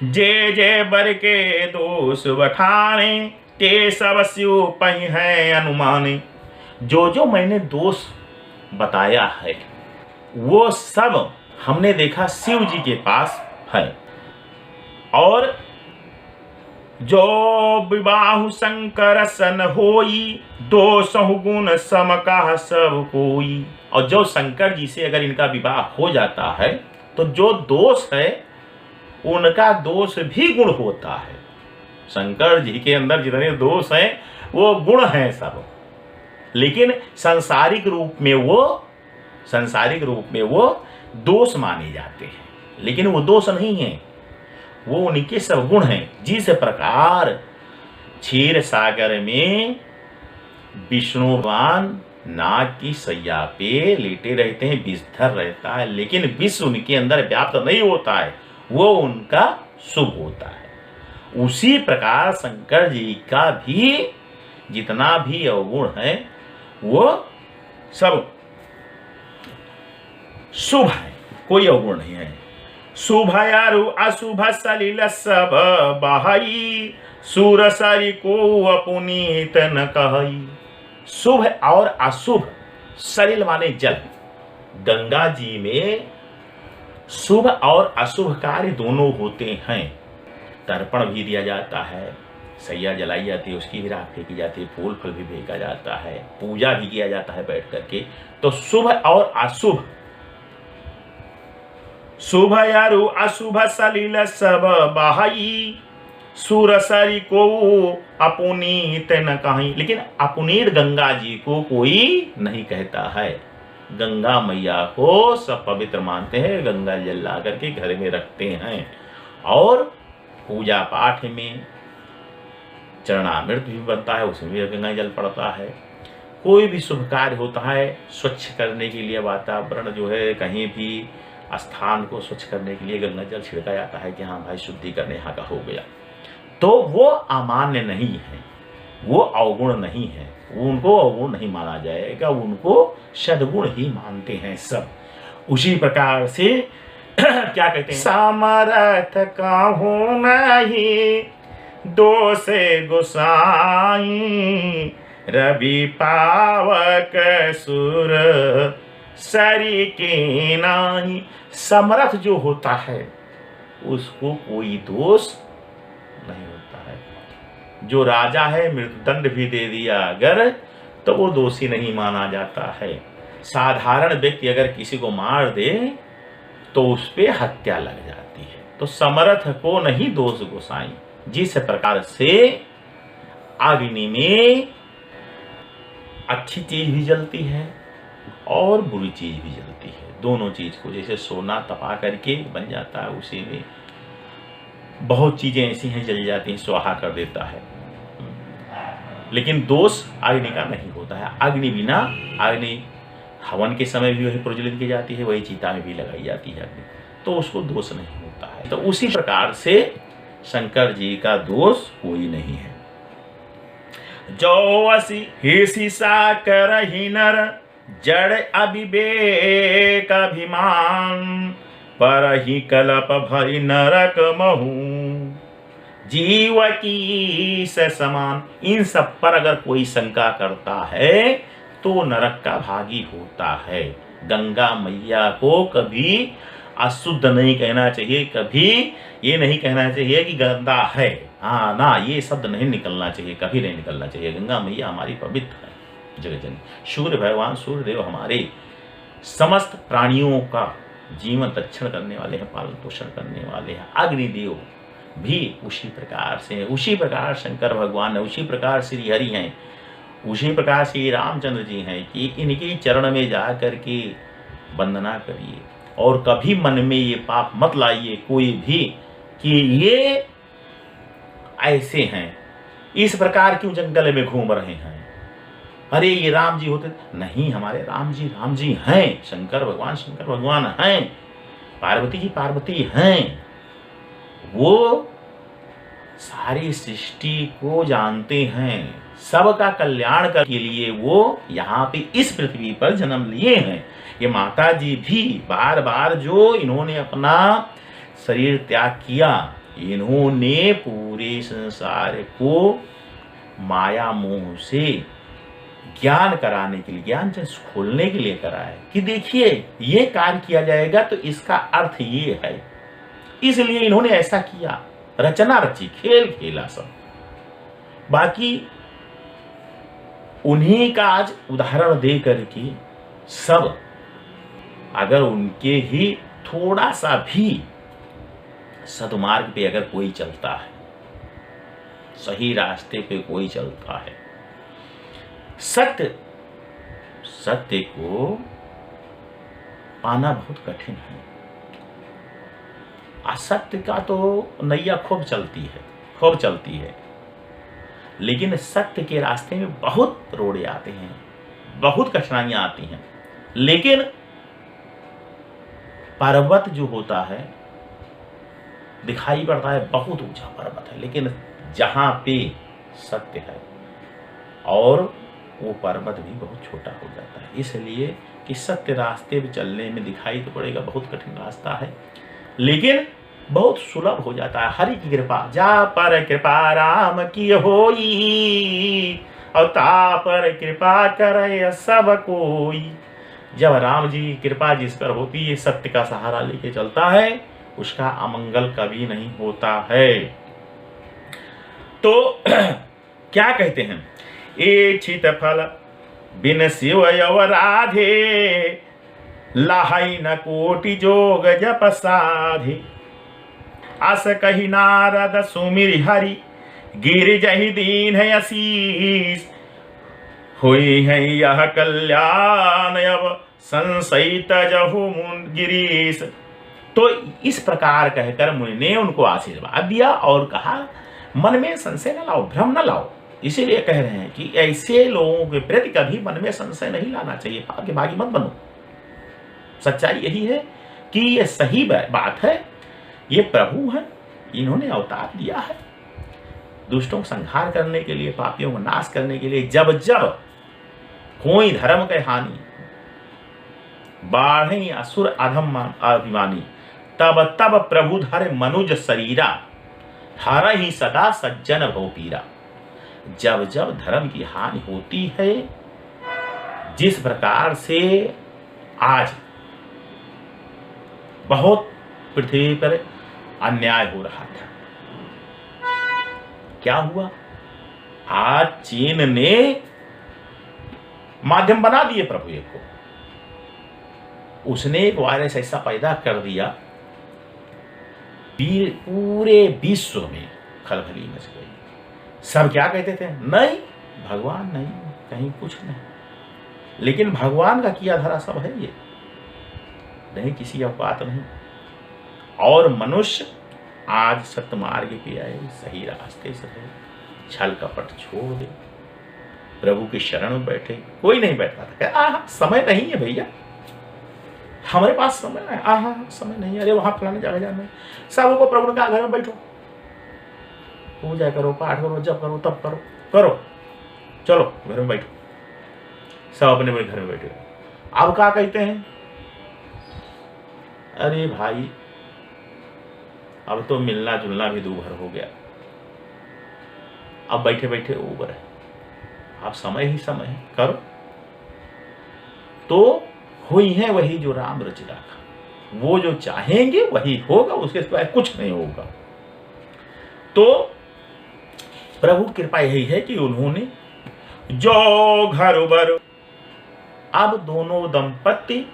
जे जे बर के दोष बखाने, ते सब स्यु पहि है अनुमाने। जो जो मैंने दोष बताया है वो सब हमने देखा शिव जी के पास है। और जो विबाहु शंकर सन होई, दोषहु गुण सम कह सब कोई। और जो शंकर जी से अगर इनका विवाह हो जाता है तो जो दोष है उनका दोष भी गुण होता है। शंकर जी के अंदर जितने दोष हैं वो गुण हैं सब, लेकिन सांसारिक रूप में वो दोष माने जाते हैं, लेकिन वो दोष नहीं है, वो उनके सब गुण हैं। जिस प्रकार क्षीर सागर में विष्णु भगवान नाग की सैया पे लेटे रहते हैं, विषधर रहता है, लेकिन विष उनके अंदर व्याप्त नहीं होता है, वो उनका शुभ होता है। उसी प्रकार शंकर जी का भी जितना भी अवगुण है वो सब शुभ है, कोई अवगुण नहीं है। शुभ यारु अशुभ सलिल सब बहाई, सूर सरी को अपुनीत न कहई। शुभ और अशुभ, सलिल माने जल, गंगा जी में शुभ और अशुभ कार्य दोनों होते हैं। तर्पण भी दिया जाता है, सैया जलाई जाती है, उसकी भी राख फेंकी जाती है, फूल फल भी फेंका जाता है, पूजा भी किया जाता है बैठ करके। तो शुभ और अशुभ, शुभ यारु अशुभ सलिल सब बहाई, सूरसरी को अपुनीत न कहीं। लेकिन अपुनीत गंगा जी को कोई नहीं कहता है। गंगा मैया को सब पवित्र मानते हैं, गंगा जल ला करके घर में रखते हैं और पूजा पाठ में चरणामृत भी बनता है, उसमें भी गंगा जल पड़ता है। कोई भी शुभ कार्य होता है स्वच्छ करने के लिए, वातावरण जो है कहीं भी स्थान को स्वच्छ करने के लिए गंगा जल छिड़का जाता है कि हाँ भाई शुद्धिकरण यहाँ का हो गया। तो वो अमान्य नहीं है, वो अवगुण नहीं है, उनको अवगुण नहीं माना जाएगा, उनको सद्गुण ही मानते हैं सब। उसी प्रकार से क्या कहते हैं, समर्थ कहूँ नहीं दोष गोसाई, रवि पावक सुर सरी के नाही। समर्थ जो होता है उसको कोई दोष नहीं होता है। जो राजा है मृत्युदंड भी दे दिया अगर, तो वो दोषी नहीं माना जाता है। साधारण व्यक्ति अगर किसी को मार दे तो उस पे हत्या लग जाती है। तो समर्थ को नहीं दोष गोसाई। जिस प्रकार से अग्नि में अच्छी चीज भी जलती है और बुरी चीज भी जलती है, दोनों चीज को, जैसे सोना तपा करके बन जाता है, उसी में बहुत चीजें ऐसी हैं जल जाती हैं, स्वाहा कर देता है। लेकिन दोष अग्नि का नहीं होता है। अग्नि बिना, अग्नि हवन के समय भी वही प्रज्वलित की जाती है, वही चिता में भी लगाई जाती है अग्नि, तो उसको दोष नहीं होता है। तो उसी प्रकार से शंकर जी का दोष कोई नहीं है। जो असी हेसी सा करहि नर, जड़ अविवेक अभिमान, पर ही कलप भरी नरक महू, जीव की से समान। इन सब पर अगर कोई शंका करता है तो नरक का भागी होता है। गंगा मैया को कभी अशुद्ध नहीं कहना चाहिए, कभी ये नहीं कहना चाहिए कि गंदा है, हाँ ना, ये शब्द नहीं निकलना चाहिए, कभी नहीं निकलना चाहिए। गंगा मैया हमारी पवित्र है, जगजननी। सूर्य भगवान, सूर्यदेव हमारे समस्त प्राणियों का जीवन रक्षण करने वाले हैं, पालन पोषण करने वाले हैं। अग्निदेव भी उसी प्रकार से, उसी प्रकार शंकर भगवान है, उसी प्रकार श्री हरि हैं, उसी प्रकार श्री रामचंद्र जी हैं कि इनके चरण में जा करके वंदना करिए और कभी मन में ये पाप मत लाइए कोई भी कि ये ऐसे हैं, इस प्रकार क्यों जंगल में घूम रहे हैं, अरे ये राम जी होते नहीं। हमारे राम जी हैं, शंकर भगवान हैं, पार्वती जी पार्वती हैं। वो सारी सृष्टि को जानते हैं, सबका कल्याण करने के लिए वो यहाँ पे इस पृथ्वी पर जन्म लिए हैं। ये माता जी भी बार बार जो इन्होंने अपना शरीर त्याग किया इन्होंने पूरे संसार को माया मोह से ज्ञान कराने के लिए, ज्ञान से खोलने के लिए करा है कि देखिए ये कार्य किया जाएगा तो इसका अर्थ ये है, इसलिए इन्होंने ऐसा किया, रचना रची, खेल खेला सब। बाकी उन्हीं का आज उदाहरण दे करके सब अगर उनके ही थोड़ा सा भी सदमार्ग पे अगर कोई चलता है, सही रास्ते पे कोई चलता है, सत्य को पाना बहुत कठिन है। असत्य का तो नैया खूब चलती है, लेकिन सत्य के रास्ते में बहुत रोड़े आते हैं, बहुत कठिनाइयां आती हैं। लेकिन पर्वत जो होता है दिखाई पड़ता है बहुत ऊंचा पर्वत है, लेकिन जहां पे सत्य है और वो पर्वत भी बहुत छोटा हो जाता है। इसलिए कि सत्य रास्ते पे चलने में दिखाई तो पड़ेगा बहुत कठिन रास्ता है, लेकिन बहुत सुलभ हो जाता है। हरि की कृपा, जा पर कृपा राम की होई, और ता पर कृपा करे सब कोई। जब राम जी की कृपा जिस पर होती है, सत्य का सहारा लेके चलता है, उसका अमंगल कभी नहीं होता है। तो क्या कहते हैं, इच्छित फल बिन शिव राधे, लाहई न कोटि जोग जप साधे। अस कही नारद सुमिर हरि, गिर जहि दीन है आशीष। हुई है यह कल्याण अब संशयित जहु गिरीश। तो इस प्रकार कहकर मुनि ने उनको आशीर्वाद दिया और कहा मन में संशय न लाओ, भ्रम न लाओ। इसीलिए कह रहे हैं कि ऐसे लोगों के प्रति कभी मन में संशय नहीं लाना चाहिए, भाग्य भागी मत बनो। सच्चाई यही है कि ये सही बात है, ये प्रभु है, इन्होंने अवतार लिया है दुष्टों का संहार करने के लिए, पापियों को नाश करने के लिए। जब जब कोई धर्म के हानि बाढ़े असुर अधम अभिमानी, तब तब प्रभु धर मनुज शरीरा, हर ही सदा सज्जन भव पीरा। जब जब धर्म की हानि होती है, जिस प्रकार से आज बहुत पृथ्वी पर अन्याय हो रहा था, क्या हुआ, आज चीन ने माध्यम बना दिए प्रभु एक को। उसने एक वायरस ऐसा पैदा कर दिया, पूरे विश्व में खलबली मच गई। सब क्या कहते थे, नहीं भगवान नहीं, कहीं कुछ नहीं। लेकिन भगवान का किया धरा सब है ये, नहीं किसी अवकात नहीं। और मनुष्य आज सत्य मार्ग पे आए, सही रास्ते से रहे, छल कपट छोड़ दे, प्रभु की शरण में बैठे। कोई नहीं बैठता था, आहा समय नहीं है भैया, हमारे पास समय है, आहा समय नहीं, अरे वहां फलाने जगह जाना है। सबको प्रभु का घर में बैठो, पूजा करो, पाठ करो, जप करो, तप करो, चलो घर में बैठो। सब अपने अपने घर में बैठे। अब क्या कहते हैं, अरे भाई अब तो मिलना जुलना भी दूभर हो गया, अब बैठे बैठे ऊबर है, अब समय ही समय है, करो। तो हुई है वही जो राम रच रखा, वो जो चाहेंगे वही होगा, उसके सिवाय कुछ नहीं होगा। तो प्रभु कृपा यही है कि उन्होंने जो घर उबर, अब दोनों दंपति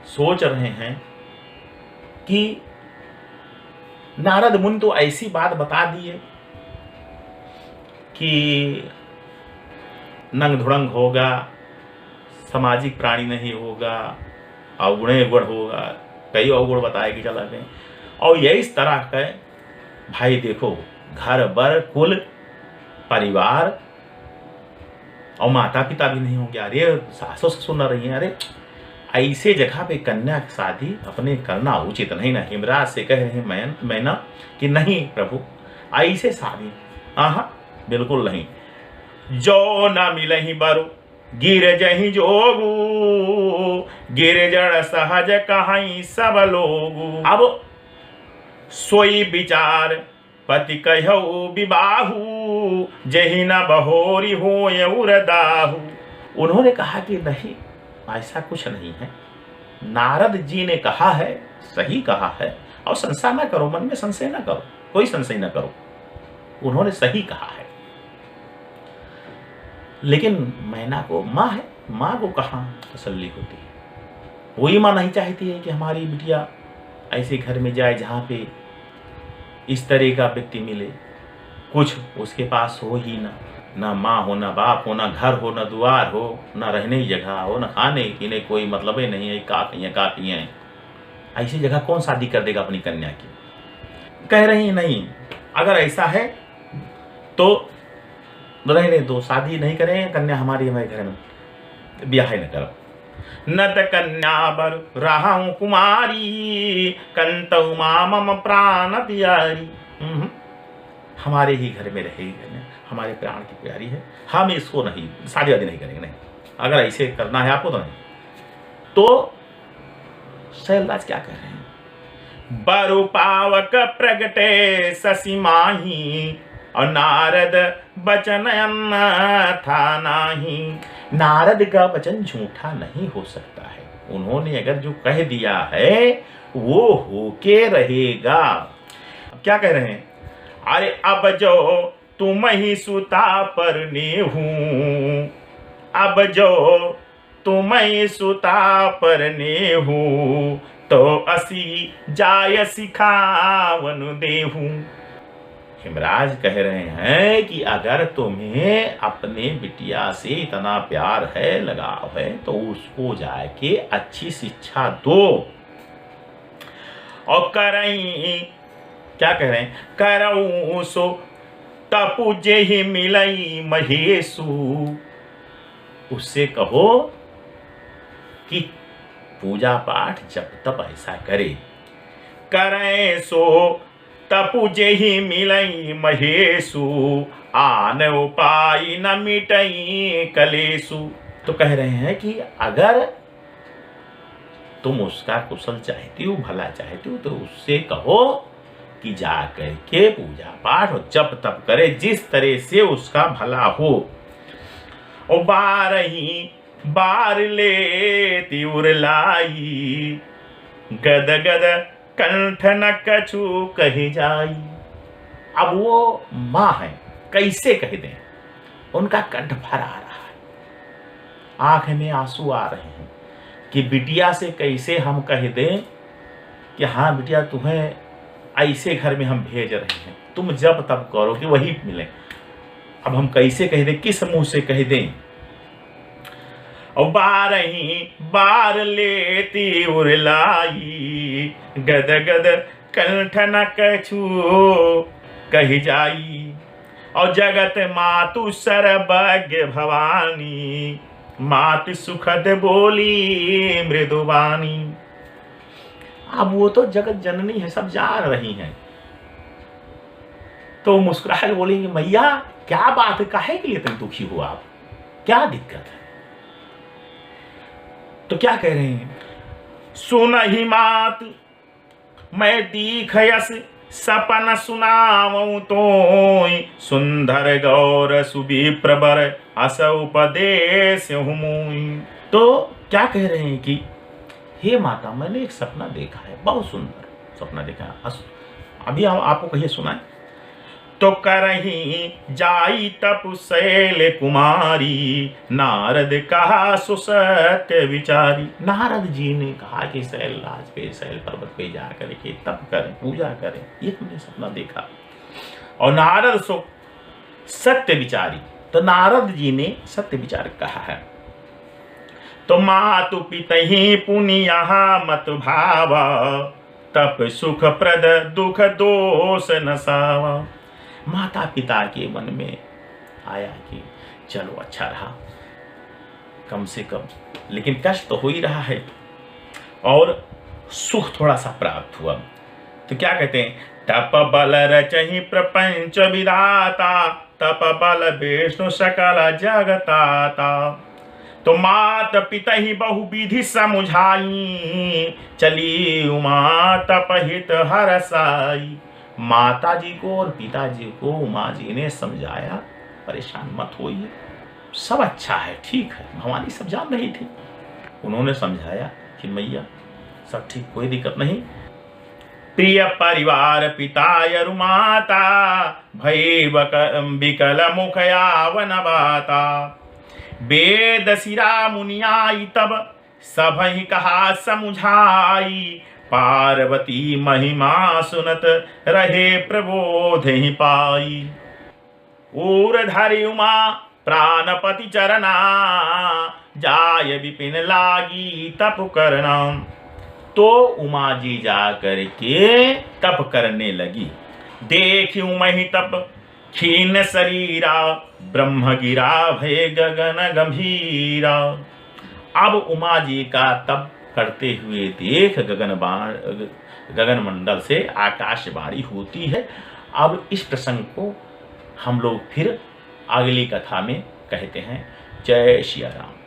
सोच रहे हैं कि नारद मुनि तो ऐसी बात बता दिए कि नंग धुड़ंग होगा, सामाजिक प्राणी नहीं होगा, अवगुणे गुण होगा, कई अवगुण बताए कि चला गए। और यही इस तरह का भाई देखो, घर बर कुल परिवार और माता पिता भी नहीं होंगे, अरे सासों से सुन रही हैं, अरे ऐसे जगह पे कन्या की शादी अपने करना उचित नहीं ना। हिमराज से कह रहे हैं मैना कि नहीं प्रभु ऐसे शादी आहा बिल्कुल नहीं। जो न मिलहि बरु गिर जहि जोगु, गिर जड़ सहज कहाई सब लोगु। अब सोई विचार पति कहऊ विबाहु, जही न बहोरी हो दाहू। उन्होंने कहा कि नहीं, ऐसा कुछ नहीं है। नारद जी ने कहा है, सही कहा है, और संशय न करो, मन में संशय न करो, कोई संशय न करो, उन्होंने सही कहा है। लेकिन मैना को माँ है, माँ को कहाँ तसल्ली होती है। वही माँ नहीं चाहती है कि हमारी बिटिया ऐसे घर में जाए जहाँ पे इस तरह का व्यक्ति मिले, कुछ उसके पास हो ही ना माँ हो, ना बाप हो, ना घर हो, ना द्वार हो, ना रहने की जगह हो, ना खाने पीने कोई मतलब ही नहीं है, का पिए। ऐसी जगह कौन शादी कर देगा अपनी कन्या की। कह रही नहीं, अगर ऐसा है तो रहने दो, शादी नहीं करें, कन्या हमारे घर में ब्याह न करो। नत कन्या बर रहाऊं कुमारी, कंतौ मम प्राण प्यारी। हमारे ही घर में रहेगी, हमारे प्राण की प्यारी है, हम इसको नहीं, शादी वादी नहीं करेंगे। नहीं, अगर ऐसे करना है आपको तो नहीं। तो शैलराज क्या कह रहे हैं, बरु पावक प्रगटे शशि माही, और नारद बचन था नाही। नारद का वचन झूठा नहीं हो सकता है, उन्होंने अगर जो कह दिया है वो होके रहेगा। क्या कह रहे हैं, अरे अब जो तुम ही सुता पर नेहूं, अब जो तुम ही सुता पर नेहूं, तो असी जाय सिखावन देहूं। हिमराज कह रहे हैं कि अगर तुम्हें अपने बिटिया से इतना प्यार है, लगाव है, तो उसको जाके अच्छी शिक्षा दो। और करई, क्या कह रहे हैं, करऊ सो तपु जेहि मिलई महेशु। उससे कहो कि पूजा पाठ जब तब ऐसा करे। करें सो तपु जेहि मिलई महेशु, आन उपाय न मिटई कलेशु। तो कह रहे हैं कि अगर तुम उसका कुशल चाहती हो, भला चाहती हो, तो उससे कहो कि जा करके पूजा पाठ और जप तप करे, जिस तरह से उसका भला हो। और बारही बार ले तिउर लाई, गद गद कंठ न कछु कही जाई। अब वो माँ है, कैसे कह दें, उनका कंठ भर आ रहा है, आंख में आंसू आ रहे हैं कि बिटिया से कैसे हम कह दें कि हाँ बिटिया, तुम्हें ऐसे घर में हम भेज रहे हैं, तुम जब तब करो कि वही मिले। अब हम कैसे कह दें, किस मुंह से कह दें। और बारही बार लेती उरलाई, गद गद कंठ न कछु कही जाई। और जगत मातु सर्वज्ञ भवानी, मात सुखद बोली मृदुवानी। अब वो तो जगत जननी है, सब जान रही हैं। तो मुस्कुरा के बोलेंगे, मैया क्या बात है, काहे के लिए तुम दुखी हो, आप क्या दिक्कत है। तो क्या कह रहे हैं, सुनहि मात मैं दीखयस सपन सुनावऊं तोय, सुंदर गौर सुविप्रवर अस उपदेश हुमुई। तो क्या कह रहे हैं कि हे माता, मैंने एक सपना देखा है, बहुत सुंदर सपना देखा है, अभी हम आपको कहिए सुनाए। तो करही जाई तपु शैल कुमारी, नारद कहा सुसत्य विचारी। नारद जी ने कहा कि शैलराज पे, शैल पर्वत पे जा करके तप करें, पूजा करें, ये हमने सपना देखा। और नारद सो सत्य विचारी, तो नारद जी ने सत्य विचार कहा है। तो मातु पितहि पुनिया मत भावा, तप सुख प्रद दुख दोष नसावा। माता पिता के मन में आया कि चलो अच्छा रहा कम से कम, लेकिन कष्ट तो हो ही रहा है और सुख थोड़ा सा प्राप्त हुआ। तो क्या कहते हैं, तप बल रचहि प्रपंच विधाता, तप बल विष्णु सकल जगताता। तो मात पिता ही बहु विधि समुझाई, चली उमा तपहित हरसाई। माता जी को और पिताजी को उमा जी ने समझाया, परेशान मत होइए, सब अच्छा है, ठीक है। भवानी सब जान रही थी। उन्होंने समझाया कि मैया सब ठीक, कोई दिक्कत नहीं। प्रिय परिवार पितायरु माता, भय विकल मुख यावन बाता। वेद सिरा मुनियाई तब सबहि कहा समुझाई, पार्वती महिमा सुनत रहे प्रबोध ही पाई। ऊरधरि उमा प्राणपति चरना, जाय विपिन लागी तप करना। तो उमा जी जा करके तप करने लगी। देखी उमहि तप क्षीण शरीरा, ब्रह्म गिरा भय गगन गंभीरा। अब उमा जी का तप करते हुए देख गगन मंडल से आकाशवाणी होती है। अब इस प्रसंग को हम लोग फिर अगली कथा में कहते हैं। जय श्री राम।